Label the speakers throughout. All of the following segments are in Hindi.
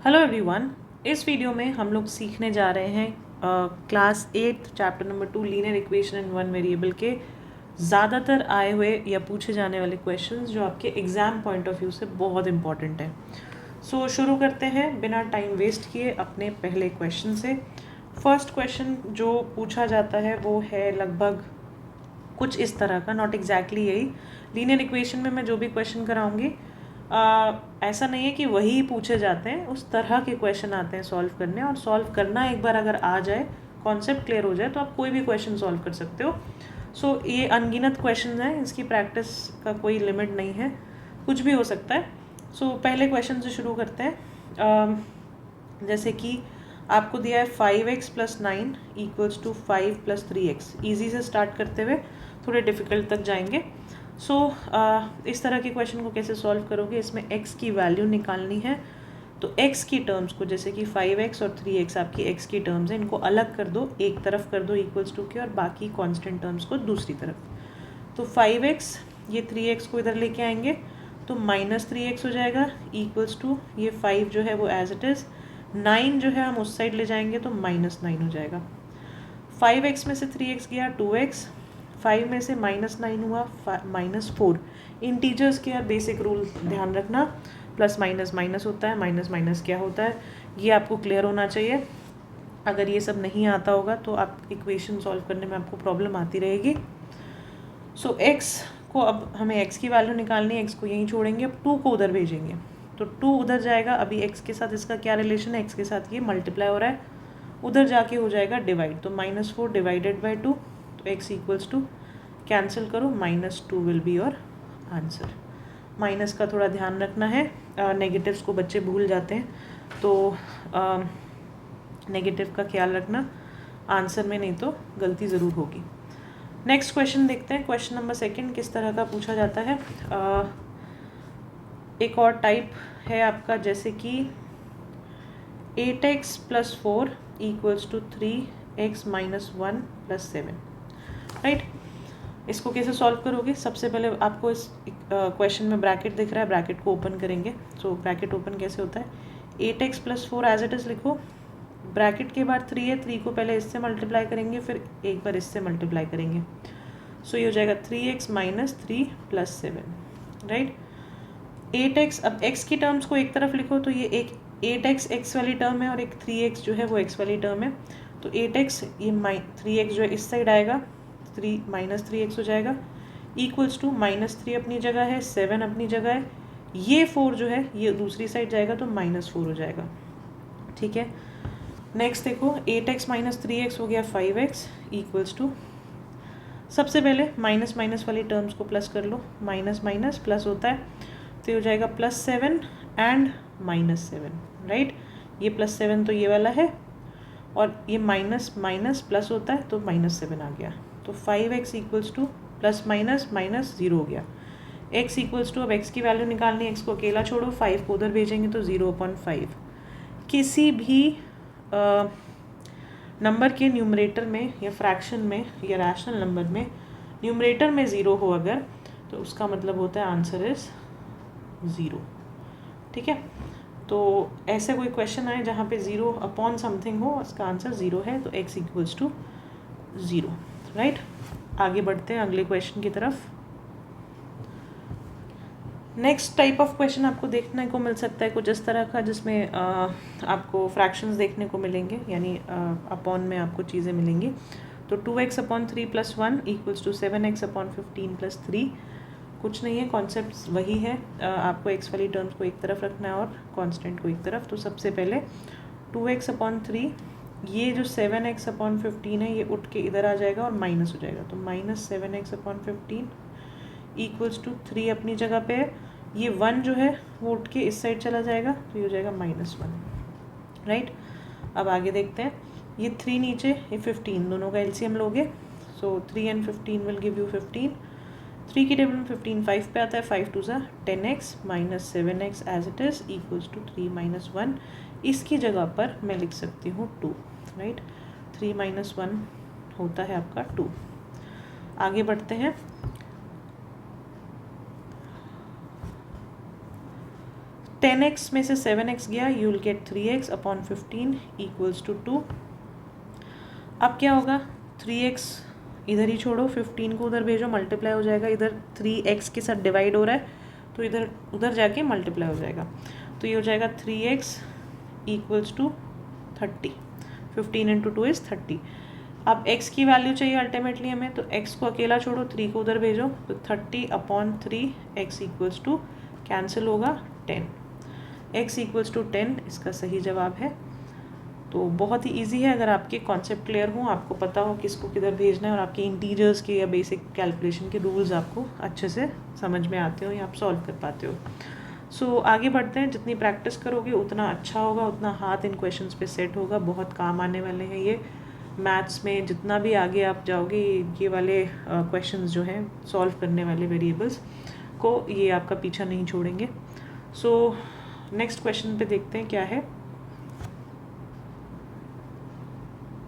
Speaker 1: Hello everyone. इस वीडियो में हम लोग सीखने जा रहे हैं class 8 chapter number 2 linear equation in one variable के ज़्यादातर आए हुए या पूछे जाने वाले क्वेश्चंस जो आपके एग्ज़ाम पॉइंट ऑफ व्यू से बहुत इंपॉर्टेंट है। सो शुरू करते हैं बिना टाइम वेस्ट किए अपने पहले क्वेश्चन से। फर्स्ट क्वेश्चन जो पूछा जाता है वो है लगभग कुछ इस तरह का, नॉट एग्जैक्टली यही। लीनियर इक्वेशन में मैं जो भी क्वेश्चन कराऊंगी ऐसा नहीं है कि वही पूछे जाते हैं, उस तरह के क्वेश्चन आते हैं सॉल्व करने, और सॉल्व करना एक बार अगर आ जाए, कॉन्सेप्ट क्लियर हो जाए, तो आप कोई भी क्वेश्चन सॉल्व कर सकते हो। सो ये अनगिनत क्वेश्चन हैं, इसकी प्रैक्टिस का कोई लिमिट नहीं है, कुछ भी हो सकता है। सो पहले क्वेश्चन से शुरू करते हैं। जैसे कि आपको दिया है 5x + 9 = 5 + 3x। ईजी से स्टार्ट करते हुए थोड़े डिफ़िकल्ट तक जाएंगे। सो इस तरह के क्वेश्चन को कैसे सॉल्व करोगे, इसमें x की वैल्यू निकालनी है। तो x की टर्म्स को, जैसे कि 5x और 3x आपकी x की टर्म्स हैं, इनको अलग कर दो, एक तरफ कर दो = के, और बाकी कांस्टेंट टर्म्स को दूसरी तरफ। तो 5x, ये 3x को इधर लेके आएंगे तो -3x हो जाएगा, = ये 5 जो है वो एज इट इज़, 9 जो है हम उस साइड ले जाएंगे तो -9 हो जाएगा। 5x में से 3x गया 2x, 5 में से -9 हुआ -4। इंटीजर्स के यार बेसिक रूल ध्यान रखना, प्लस माइनस माइनस होता है, माइनस माइनस क्या होता है, ये आपको क्लियर होना चाहिए। अगर ये सब नहीं आता होगा तो आप इक्वेशन सॉल्व करने में आपको प्रॉब्लम आती रहेगी। सो x को, अब हमें x की वैल्यू निकालनी है, x को यहीं छोड़ेंगे, अब 2 को उधर भेजेंगे तो 2 उधर जाएगा। अभी x के साथ इसका क्या रिलेशन है, x के साथ ये मल्टीप्लाई हो रहा है, उधर जाके हो जाएगा डिवाइड, तो -4 डिवाइडेड बाई 2, तो x = कैंसिल करो, -2 will be your answer. Minus का थोड़ा ध्यान रखना है, नेगेटिव्स को बच्चे भूल जाते हैं, तो नेगेटिव का ख्याल रखना आंसर में, नहीं तो गलती ज़रूर होगी। नेक्स्ट क्वेश्चन देखते हैं, क्वेश्चन नंबर 2 किस तरह का पूछा जाता है। एक और टाइप है आपका, जैसे कि 8x + 4 = 3x - 1 + 7, राइट। इसको कैसे सॉल्व करोगे, सबसे पहले आपको इस क्वेश्चन में ब्रैकेट दिख रहा है, ब्रैकेट को ओपन करेंगे। सो ब्रैकेट ओपन कैसे होता है, 8x + 4 एज इट इज़ लिखो, ब्रैकेट के बाद 3 है, 3 को पहले इससे मल्टीप्लाई करेंगे, फिर एक बार इससे मल्टीप्लाई करेंगे। सो ये हो जाएगा 3x - 3 + 7, राइट। 8x, अब x की टर्म्स को एक तरफ लिखो, तो ये एक 8x x वाली टर्म है और एक 3x जो है वो x वाली टर्म है। तो 8x, ये 3x जो है इस साइड आएगा, 3 -3x हो जाएगा, -3 अपनी जगह है, 7 अपनी जगह है, ये 4 जो है ये दूसरी साइड जाएगा तो -4 हो जाएगा, ठीक है। नेक्स्ट देखो, 8x - 3x हो गया 5x = सबसे पहले माइनस माइनस वाली टर्म्स को प्लस कर लो, माइनस माइनस प्लस होता है, तो ये हो जाएगा +7 एंड -7, राइट। ये +7 तो ये वाला है, और ये माइनस माइनस प्लस होता है तो -7 आ गया, तो 5x = प्लस माइनस माइनस 0 हो गया। x = अब x की वैल्यू निकालनी है, x को अकेला छोड़ो, 5 को उधर भेजेंगे तो 0/5। किसी भी नंबर के न्यूमरेटर में या फ्रैक्शन में या रैशनल नंबर में न्यूमरेटर में 0 हो अगर, तो उसका मतलब होता है आंसर इज़ 0, ठीक है। तो ऐसे कोई क्वेश्चन आए जहाँ पे 0 समथिंग हो, उसका आंसर 0 है, तो x = 0, राइट। आगे बढ़ते हैं अगले क्वेश्चन की तरफ। नेक्स्ट टाइप ऑफ क्वेश्चन आपको देखने को मिल सकता है कुछ इस तरह का, जिसमें आपको फ्रैक्शंस देखने को मिलेंगे, यानी अपॉन में आपको चीज़ें मिलेंगी। तो 2x/3 + 1 = 7x/15 + 3। कुछ नहीं है, कॉन्सेप्ट वही है, आपको x वाली टर्म्स को एक तरफ रखना है और कांस्टेंट को एक तरफ। तो सबसे पहले 2x/3, ये जो 7x/15 है ये उठ के इधर आ जाएगा और माइनस हो जाएगा, तो -7x/15 = 3 अपनी जगह पे है, ये 1 जो है वो उठ के इस साइड चला जाएगा, तो ये हो जाएगा -1, राइट। अब आगे देखते हैं, ये 3 नीचे, ये 15, दोनों का एलसीएम लोगे, सो 3 and 15 विल गिव यू 15। 3 की टेबल में 15 5 पे आता है, 5 2 ज़ा 10x - 7x as it is = 3 - 1। इसकी जगह पर मैं लिख सकती हूँ 2, राइट। 3 - 1 होता है आपका 2। आगे बढ़ते हैं, 10x में से 7x गया, you will get 3x upon 15 equals to 2। अब क्या होगा, 3x इधर ही छोड़ो, 15 को उधर भेजो, मल्टीप्लाई हो जाएगा, इधर 3x के साथ डिवाइड हो रहा है तो इधर उधर जाके मल्टीप्लाई हो जाएगा, तो ये हो जाएगा 3x equals to 30। 15 into 2 is 30। अब x की वैल्यू चाहिए अल्टीमेटली हमें, तो x को अकेला छोड़ो, 3 को उधर भेजो, तो 30 upon 3 x equals to cancel होगा 10। x इक्वल्स टू 10 इसका सही जवाब है। तो बहुत ही इजी है, अगर आपके कॉन्सेप्ट क्लियर हो, आपको पता हो किसको किधर भेजना है और आपके इंटीजर्स के या बेसिक कैलकुलेशन के रूल्स आपको अच्छे से समझ में आते हो या आप सॉल्व कर पाते हो। सो आगे बढ़ते हैं, जितनी प्रैक्टिस करोगे उतना अच्छा होगा, उतना हाथ इन क्वेश्चंस पे सेट होगा, बहुत काम आने वाले हैं ये मैथ्स में। जितना भी आगे आप जाओगे ये वाले क्वेश्चंस जो हैं सॉल्व करने वाले वेरिएबल्स को, ये आपका पीछा नहीं छोड़ेंगे। सो नेक्स्ट क्वेश्चन पे देखते हैं क्या है।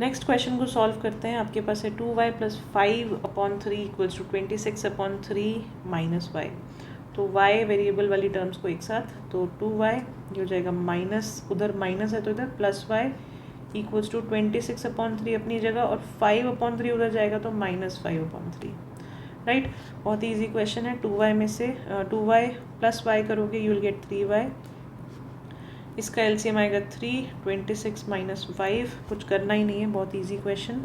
Speaker 1: नेक्स्ट क्वेश्चन को सॉल्व करते हैं। आपके पास है 2y plus 5 upon 3 equals to 26 upon 3 minus Y. तो y वेरिएबल वाली टर्म्स को एक साथ, तो 2y ये हो जाएगा माइनस, उधर माइनस है तो इधर plus y equals to 26 upon 3 अपनी जगह, और 5 अपॉन 3 उधर जाएगा तो माइनस 5 अपॉन 3। राइट, बहुत ही ईजी क्वेश्चन है। 2y में से 2y प्लस y करोगे यू विल गेट 3y, इसका एलसीएम आएगा 3, 26 माइनस 5, कुछ करना ही नहीं है, बहुत इजी क्वेश्चन।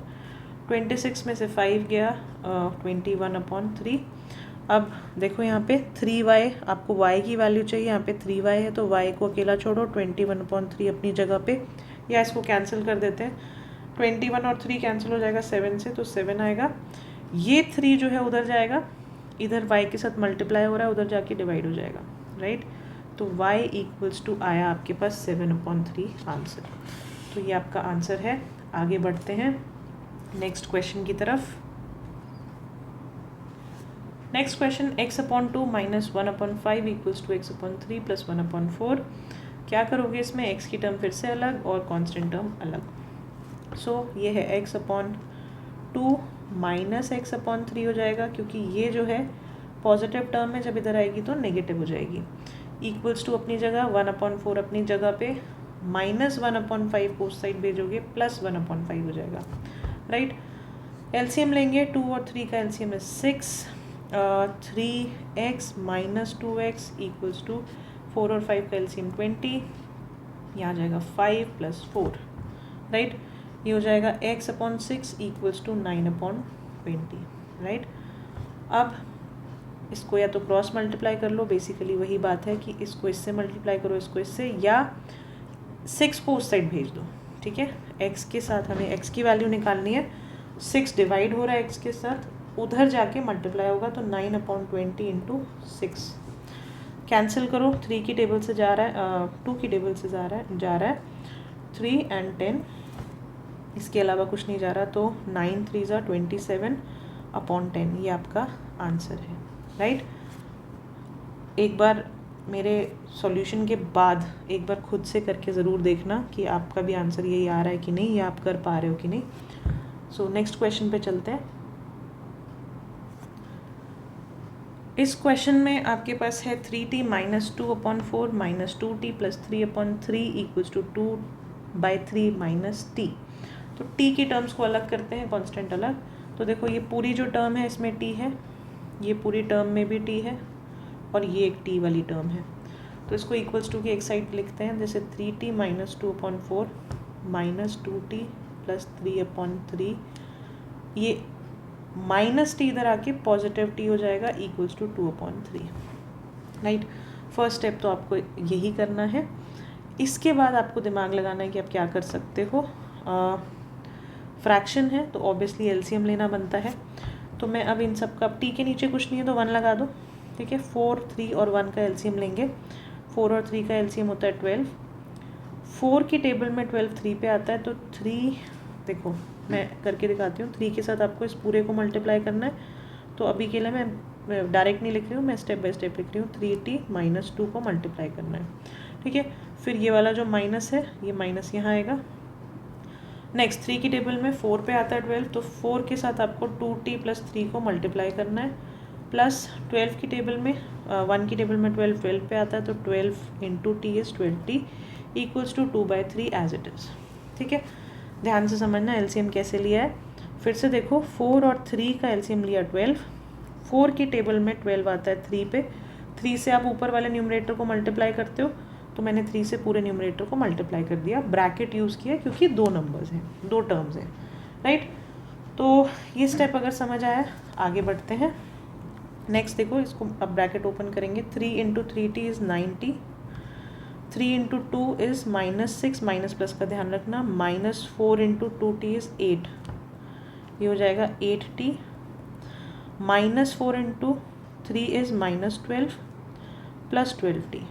Speaker 1: 26 में से 5 गया 21 अपॉन 3। अब देखो यहाँ पे 3y, आपको y की वैल्यू चाहिए, यहाँ पे 3y है तो y को अकेला छोड़ो, 21 अपॉन 3 अपनी जगह पे, या इसको कैंसिल कर देते हैं, 21 और 3 कैंसिल हो जाएगा 7 से, तो 7 आएगा। ये 3 जो है उधर जाएगा, इधर y के साथ मल्टीप्लाई हो रहा है, उधर जाके डिवाइड हो जाएगा। राइट, तो y इक्वल्स टू आया आपके पास 7 अपॉन 3 आंसर। तो ये आपका आंसर है। आगे बढ़ते हैं नेक्स्ट क्वेश्चन की तरफ। Next question, x upon 2 minus 1 upon 5 equals to x upon 3 plus 1 upon 4। क्या करोगे इसमें, x की टर्म फिर से अलग और कांस्टेंट टर्म अलग। सो ये है x upon 2 minus x upon 3 हो जाएगा, क्योंकि ये जो है पॉजिटिव टर्म है, जब इधर आएगी तो नेगेटिव हो जाएगी। इक्वल्स टू अपनी जगह, 1 अपॉन 4 अपनी जगह पे, माइनस 1 अपॉन 5 को उस साइड भेजोगे, प्लस 1 अपॉन 5 हो जाएगा। राइट, एलसीएम लेंगे, 2 और 3 का एलसीएम है 6, 3x minus 2x equals to 4 और 5 का एलसीएम 20, यहाँ जाएगा 5 प्लस 4। राइट, ये हो जाएगा x upon 6 equals to 9 upon 20। Right, अब इसको या तो क्रॉस मल्टीप्लाई कर लो, बेसिकली वही बात है कि इसको इससे मल्टीप्लाई करो, इसको इससे, या 6 को उस साइड भेज दो। ठीक है, x के साथ हमें x की वैल्यू निकालनी है, 6 डिवाइड हो रहा है x के साथ, उधर जाके मल्टीप्लाई होगा, तो 9 अपॉन 20 इंटू 6। कैंसिल करो, 3 की टेबल से जा रहा है, 2 की टेबल से जा रहा है 3 एंड 10, इसके अलावा कुछ नहीं जा रहा, तो 9 3 ज़ा 27 अपॉन 10, ये आपका आंसर है। राइट, एक बार मेरे सॉल्यूशन के बाद एक बार खुद से करके ज़रूर देखना कि आपका भी आंसर यही आ रहा है कि नहीं, या आप कर पा रहे हो कि नहीं। सो नेक्स्ट क्वेश्चन पे चलते हैं। इस क्वेश्चन में आपके पास है 3t minus 2 upon 4 minus 2t plus 3 upon 3 equals to 2/3 minus t। तो t की टर्म्स को अलग करते हैं, कांस्टेंट अलग। तो देखो ये पूरी जो टर्म है इसमें t है, ये पूरी टर्म में भी t है, और ये एक t वाली टर्म है, तो इसको इक्वल्स टू की एक साइड लिखते हैं, जैसे 3t minus 2 upon 4 minus 2t plus 3 upon 3, ये माइनस टी इधर आके पॉजिटिव टी हो जाएगा, equals to 2 upon 3। Right, first step तो आपको यही करना है। इसके बाद आपको दिमाग लगाना है कि आप क्या कर सकते हो। फ्रैक्शन है तो ऑब्वियसली एलसीएम लेना बनता है, तो मैं अब इन सब का, टी के नीचे कुछ नहीं है तो 1 लगा दो। ठीक है, 4, 3 और 1 का एलसीएम लेंगे, 4 और 3 का एलसीएम होता है 12, 4 की टेबल में 12 3 पे आता है, तो 3, देखो मैं करके दिखाती हूँ, 3 के साथ आपको इस पूरे को मल्टीप्लाई करना है, तो अभी के लिए मैं डायरेक्ट नहीं लिख रही हूँ, मैं स्टेप बाय स्टेप लिख रही हूँ। 3t माइनस 2 को मल्टीप्लाई करना है। ठीक है, फिर ये वाला जो माइनस है, ये माइनस यहाँ आएगा। नेक्स्ट 3 की टेबल में 4 पे आता है 12, तो 4 के साथ आपको 2t प्लस 3 को मल्टीप्लाई करना है, प्लस 12 की टेबल में 1 की टेबल में 12 पे आता है, तो 12 into T is 12t equals to 2/3 as it is. ठीक है, ध्यान से समझना एलसीएम कैसे लिया है। फिर से देखो 4 और 3 का एलसीएम लिया 12, 4 की टेबल में 12 आता है 3 पे, 3 से आप ऊपर वाले न्यूमरेटर को मल्टीप्लाई करते हो, तो मैंने 3 से पूरे न्यूमरेटर को मल्टीप्लाई कर दिया, ब्रैकेट यूज़ किया क्योंकि 2 नंबर्स हैं, 2 टर्म्स हैं, राइट। तो ये स्टेप अगर समझ आया, आगे बढ़ते हैं। नेक्स्ट देखो, इसको अब ब्रैकेट ओपन करेंगे, 3 into 3t is 9t, 3 into 2 is -6, minus plus का ध्यान रखना, -4 इंटू 2t इज़ 8, ये हो जाएगा 8t, -4 into 3 is -12 plus 12t,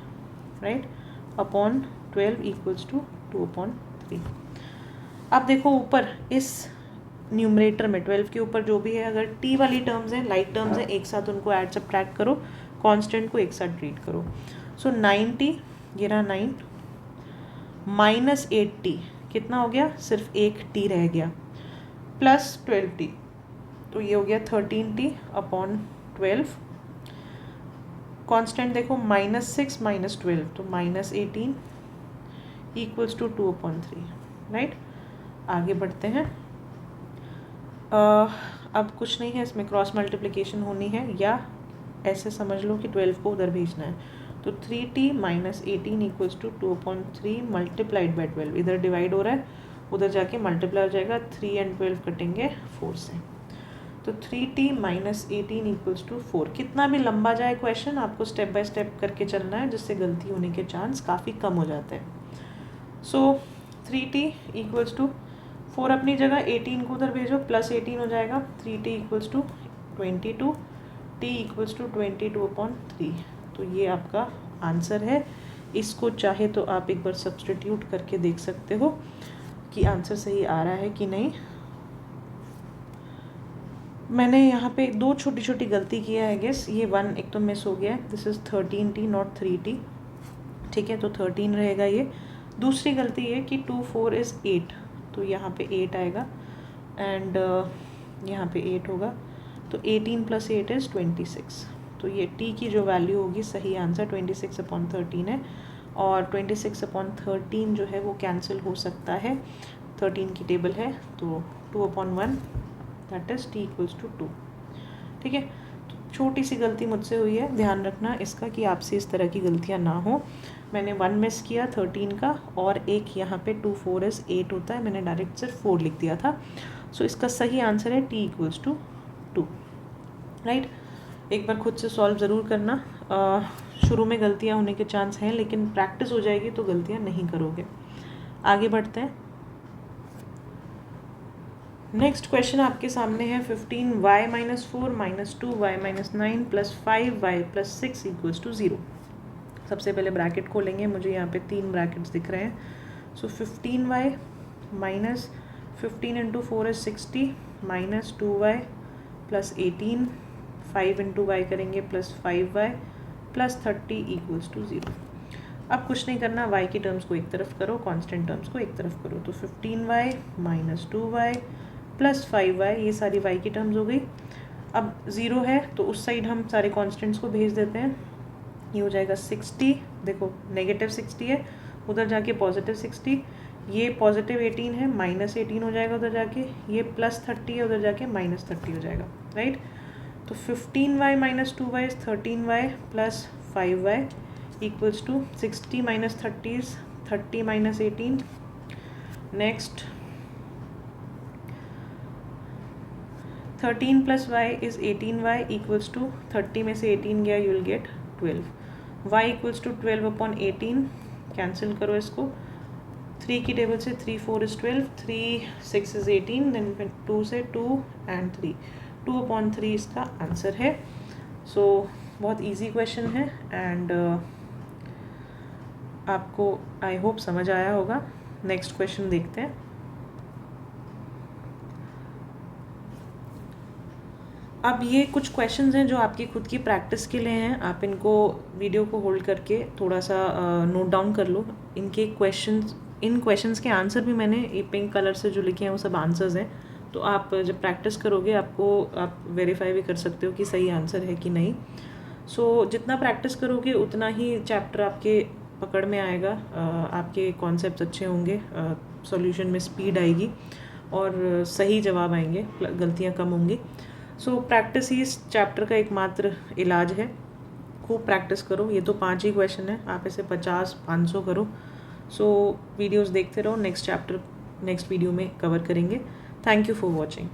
Speaker 1: right, upon 12 equals to 2/3। अब देखो ऊपर इस न्यूमरेटर में 12 के ऊपर जो भी है, अगर t वाली टर्म्स हैं, लाइक टर्म्स हैं, एक साथ उनको ऐड सब्ट्रैक्ट करो, कांस्टेंट को एक साथ ट्रीट करो। सो 9t, ये रहा 9, -8t कितना हो गया, सिर्फ एक t रह गया, प्लस 12t, तो ये हो गया 13t अपॉन 12। कांस्टेंट देखो -6 -12, तो -18 इक्वल्स टू 2/3, राइट। आगे बढ़ते हैं। अब कुछ नहीं है, इसमें क्रॉस मल्टीप्लिकेशन होनी है, या ऐसे समझ लो कि 12 को उधर भेजना है, तो 3t -18 equals to 2/3 multiplied by 12, इधर डिवाइड हो रहा है, उधर जाके मल्टीप्लाई हो जाएगा, 3 और 12 कटेंगे 4 से, तो 3t -18 इक्वल्स टू 4। कितना भी लंबा जाए क्वेश्चन, आपको स्टेप बाय स्टेप करके चलना है, जिससे गलती होने के चांस काफ़ी कम हो जाते हैं। सो 3t इक्वल्स टू 4 अपनी जगह, 18 को उधर भेजो, प्लस 18 हो जाएगा, 3t equals to 22, t equals to 22/3, तो ये आपका आंसर है। इसको चाहे तो आप एक बार सब्सटीट्यूट करके देख सकते हो कि आंसर सही आ रहा है कि नहीं। मैंने यहाँ पे 2 छोटी छोटी गलती किया है, गेस, ये 1 एक तो मिस हो गया है, this is 13t not 3t, ठीक है, तो 13 रहेगा ये। दूसरी गलती है कि 2 4 इज़ 8, तो यहाँ पे 8 आएगा, एंड यहाँ पे 8 होगा, तो 18 + 8 इज़ 26, तो ये t की जो वैल्यू होगी, सही आंसर 26/13 है, और 26/13 जो है वो कैंसिल हो सकता है, 13 की टेबल है, तो 2/1 that is t equals to 2, ठीक है। तो छोटी सी गलती मुझसे हुई है, ध्यान रखना इसका कि आपसे इस तरह की गलतियाँ ना हो। मैंने 1 मिस किया 13 का, और एक यहाँ पे 2 4 इज़ 8 होता है, मैंने डायरेक्ट सिर्फ 4 लिख दिया था। सो इसका सही आंसर है t इक्वल्स टू 2, राइट। एक बार खुद से सॉल्व ज़रूर करना, शुरू में गलतियाँ होने के चांस हैं, लेकिन प्रैक्टिस हो जाएगी तो गलतियाँ नहीं करोगे। आगे बढ़ते हैं। नेक्स्ट क्वेश्चन आपके सामने है 15y - 4 - 2y - 9 + 5y + 6 equals to 0। सबसे पहले ब्रैकेट खोलेंगे, मुझे यहाँ पे 3 ब्रैकेट्स दिख रहे हैं। सो 15y - 15 into 4 is 60 - 2y + 18, 5 into y करेंगे + 5y + 30 इक्वल्स टू 0। अब कुछ नहीं करना, y की टर्म्स को एक तरफ करो, कांस्टेंट टर्म्स को एक तरफ करो, तो 15y - 2y + 5y, ये सारी y की टर्म्स हो गई। अब 0 है तो उस साइड हम सारे कांस्टेंट्स को भेज देते हैं, ये हो जाएगा 60, देखो -60 है, उधर जाके +60, ये +18 है, -18 हो जाएगा उधर जाके, ये +30 है, उधर जाके -30 हो जाएगा, राइट। तो 15y - 2y is 13y + 5y equals to 60 - 30 is 30 - 18। Next 13 + y is 18y equals to 30 में से 18 गया, you will get 12, y equals to 12/18, cancel करो इसको, 3 की टेबल से 3 4 इज़ 12, 3 6 इज़ 18, देन 2 से 2 एंड 3, 2/3 इसका आंसर है। सो बहुत इजी क्वेश्चन है, एंड आपको आई होप समझ आया होगा। नेक्स्ट क्वेश्चन देखते हैं। अब ये कुछ क्वेश्चंस हैं जो आपकी खुद की प्रैक्टिस के लिए हैं, आप इनको वीडियो को होल्ड करके थोड़ा सा नोट डाउन कर लो। इन क्वेश्चंस के आंसर भी मैंने ये पिंक कलर से जो लिखे हैं वो सब आंसर्स हैं, तो आप जब प्रैक्टिस करोगे आप वेरीफाई भी कर सकते हो कि सही आंसर है कि नहीं। सो जितना प्रैक्टिस करोगे उतना ही चैप्टर आपके पकड़ में आएगा, आपके कॉन्सेप्ट्स अच्छे होंगे, सॉल्यूशन में स्पीड आएगी और सही जवाब आएंगे, गलतियाँ कम होंगी। सो प्रैक्टिस ही इस चैप्टर का एकमात्र इलाज है। खूब प्रैक्टिस करो। ये तो 5 ही क्वेश्चन है, आप इसे 50-500 करो। सो वीडियोस देखते रहो, नेक्स्ट चैप्टर नेक्स्ट वीडियो में कवर करेंगे। Thank you for watching.